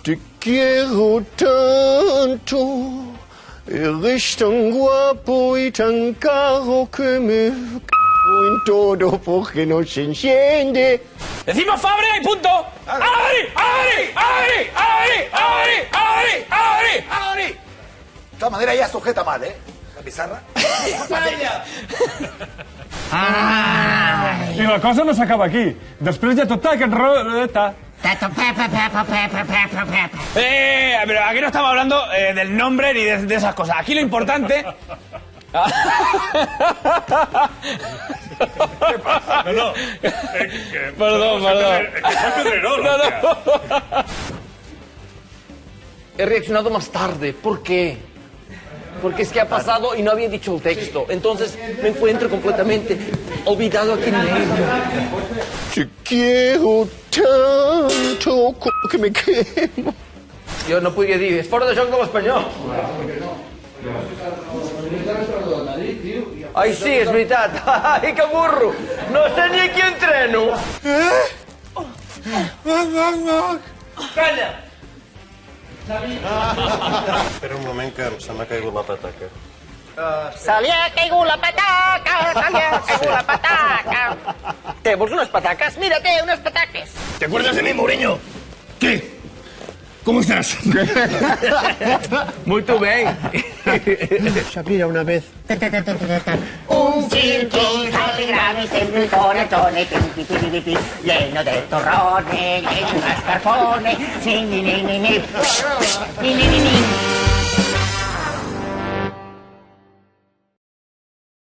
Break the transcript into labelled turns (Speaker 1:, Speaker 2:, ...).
Speaker 1: Te quiero tanto, eres tan guapo y tan caro que me cago en todo porque no se enciende.
Speaker 2: ¡Decimos Fabria y punto! ¡Abri! ¡Abri! ¡Abri! ¡Abri! ¡Abri! ¡Abri! ¡Abri! ¡Abri!
Speaker 3: De todas maneras, ya sujeta mal, ¿eh? La pizarra.
Speaker 4: I la cosa no s'acaba aquí. Després de tota aquest rodeta...
Speaker 2: Pero aquí no estamos hablando del nombre ni de esas cosas. Aquí lo importante...
Speaker 5: No,
Speaker 2: Perdón.
Speaker 5: que soy Pedrerol, hostia.
Speaker 6: He reaccionado más tarde. ¿Por qué? Porque es que ha pasado y no había dicho el texto. Entonces me encuentro completamente olvidado aquí en medio.
Speaker 1: Te quiero tanto que me quemo.
Speaker 6: Jo no podia dir, és fora de joc de l'Espanyol. Ai, sí, és veritat. Ai, que burro. No sé ni aquí entreno. Calla.
Speaker 7: Espera un moment que se m'ha caigut la pataca.
Speaker 8: Se li ha caigut la pataca, se li ha caigut la pataca.
Speaker 6: Què, vols unes pataques?
Speaker 8: Mira, té unes pataques.
Speaker 5: ¿Te acuerdas de mí, Mourinho? ¿Qué? ¿Cómo estás?
Speaker 6: Muy bien.
Speaker 1: Shakira una vez.
Speaker 8: Un cirquín grave sempre il corazzone, pi, pi, pi, pi, lleno de torrone, lleno de mascarpone, ni, ni, ni, ni, ni, ni, ni, ni, ni.